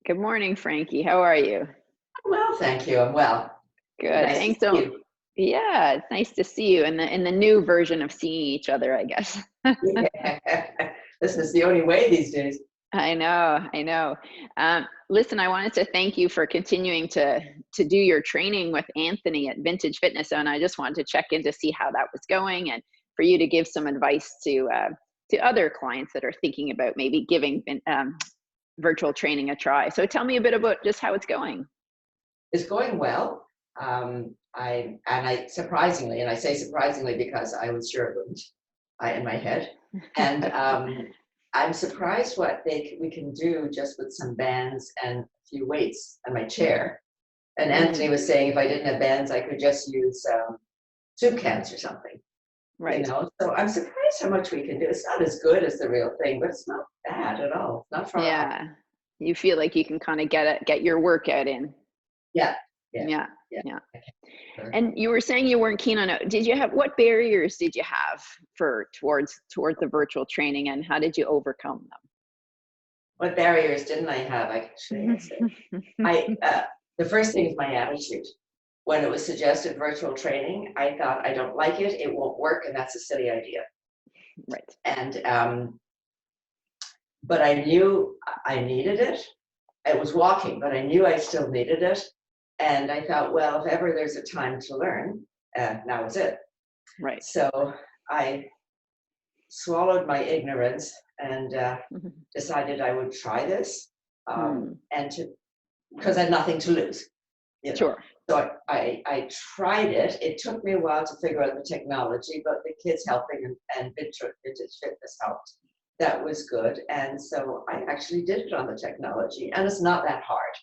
Good morning, Frankie. How are you? Well, thank you. I'm well. Good. Nice to Thanks. see you. Yeah, it's nice to see you in the new version of seeing each other, I guess. Yeah. This is the only way these days. I know, I know. Listen, I wanted to thank you for continuing to do your training with Anthony at Vintage Fitness, and I just wanted to check in to see how that was going, and for you to give some advice to other clients that are thinking about maybe giving virtual training a try. So tell me a bit about just how it's going. It's going well. I surprisingly, and I say surprisingly because I was sure it wouldn't, in my head. And I'm surprised what we can do just with some bands and a few weights on my chair. And Anthony was saying if I didn't have bands, I could just use soup cans or something. Right. So I'm surprised how much we can do. It's not as good as the real thing, but it's not bad at all. It's not far off. Yeah. You feel like you can kind of get your workout in. Yeah, yeah, Yeah. yeah. Yeah. Sure. And you were saying you weren't keen on it. What barriers did you have towards the virtual training, and how did you overcome them? What barriers didn't I have? I can answer. The first thing is my attitude. When it was suggested virtual training, I thought I don't like it, it won't work, and that's a silly idea. Right. And but I knew I needed it. It was walking, but I knew I still needed it. And I thought, well, if ever there's a time to learn, now is it. Right. So I swallowed my ignorance and decided I would try this, because I had nothing to lose. Sure. So I tried it. It took me a while to figure out the technology, but the kids helping and Vintage Fitness helped. That was good. And so I actually did it on the technology, and it's not that hard.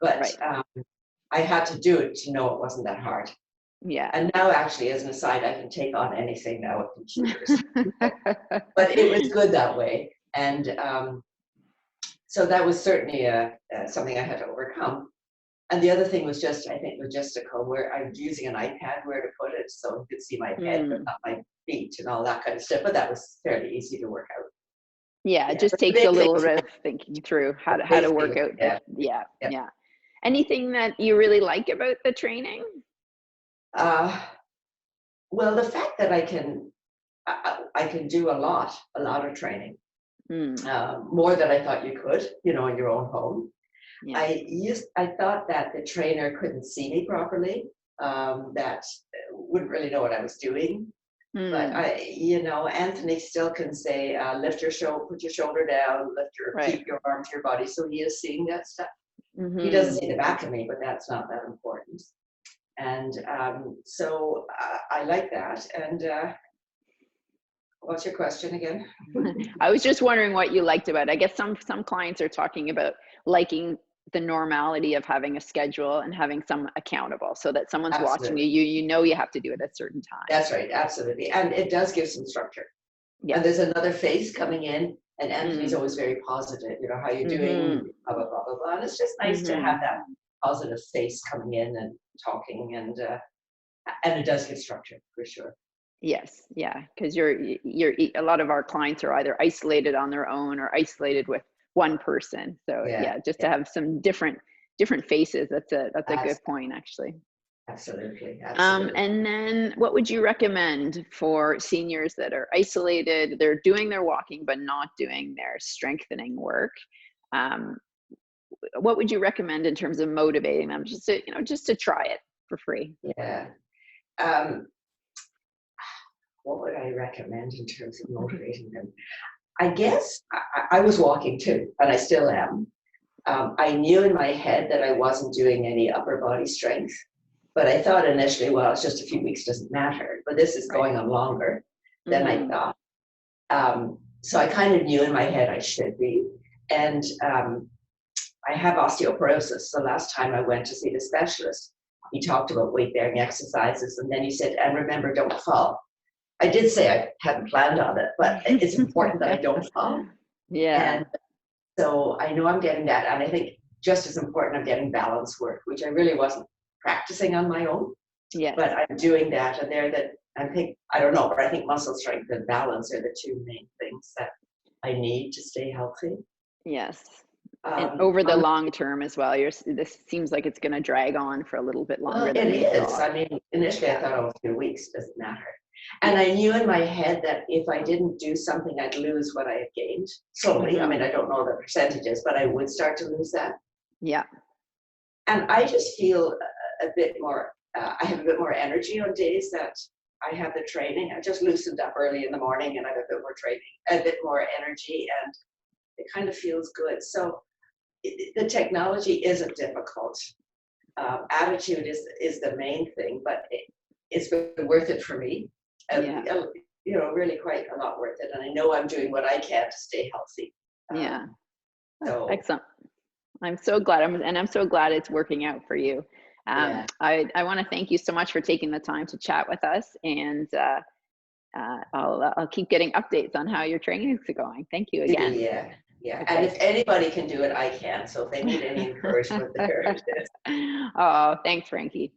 But Right. I had to do it to know it wasn't that hard. Yeah. And now, actually, as an aside, I can take on anything now with computers. But it was good that way. And so that was certainly something I had to overcome. And the other thing was just, I think, logistical, where I was using an iPad where to put it so you could see my head, but not my feet and all that kind of stuff. But that was fairly easy to work out. Yeah, it just But the takes a big little thing, bit of thinking through how to work out that. Yeah. Anything that you really like about the training? Well, the fact that I can do a lot of training, more than I thought you could, in your own home. Yeah. I thought that the trainer couldn't see me properly, that wouldn't really know what I was doing. But Anthony still can say, lift your shoulder, put your shoulder down, keep your arm to your body. So he is seeing that stuff. He doesn't see the back of me, but that's not that important. And so I like that. And what's your question again? I was just wondering what you liked about it. I guess some clients are talking about liking the normality of having a schedule and having someone accountable, so that someone's watching you. You have to do it at a certain time. That's right, absolutely. And it does give some structure. Yeah. And there's another face coming in, and Anthony's always very positive. How you doing? Blah blah blah blah blah. And it's just nice to have that positive face coming in and talking, and it does give structure for sure. Yes, yeah, because a lot of our clients are either isolated on their own or isolated with one person. So to have some different faces. That's a good point, actually. Absolutely. And then what would you recommend for seniors that are isolated? They're doing their walking but not doing their strengthening work. What would you recommend in terms of motivating them just to try it for free? Yeah. What would I recommend in terms of motivating them? I guess I was walking too, and I still am. I knew in my head that I wasn't doing any upper body strength, but I thought initially, well, it's just a few weeks, doesn't matter. But this is going on longer than I thought. So I kind of knew in my head I should be. And I have osteoporosis. So last time I went to see the specialist, he talked about weight-bearing exercises, and then he said, and remember, don't fall. I did say I hadn't planned on it, but it's important that I don't fall. Yeah. And so I know I'm getting that. And I think just as important, I'm getting balance work, which I really wasn't practicing on my own. Yeah. But I'm doing that. And I don't know, but I think muscle strength and balance are the two main things that I need to stay healthy. Yes. And over the On long term as well, this seems like it's going to drag on for a little bit Well, longer it than we is. thought. I mean, initially I Yeah. thought, oh, 2 weeks doesn't matter. And Yeah. I knew in my head that if I didn't do something, I'd lose what I had gained slowly. I Mhm. mean, I don't know the percentages, but I would start to lose that. Yeah. And I just feel a bit more, I have a bit more energy on days that I have the training. I just loosened up early in the morning and I have a bit more training, a bit more energy, and it kind of feels good. So the technology isn't difficult. Attitude is the main thing, but it's been worth it for me. Yeah. Really quite a lot worth it. And I know I'm doing what I can to stay healthy. Yeah. So Excellent. I'm so glad. I'm so glad it's working out for you. yeah, I want to thank you so much for taking the time to chat with us, and I'll keep getting updates on how your training is going. Thank you again. yeah, yeah. And Okay. if anybody can do it, I can. So if they need any encouragement there, it is. Oh, thanks, Frankie.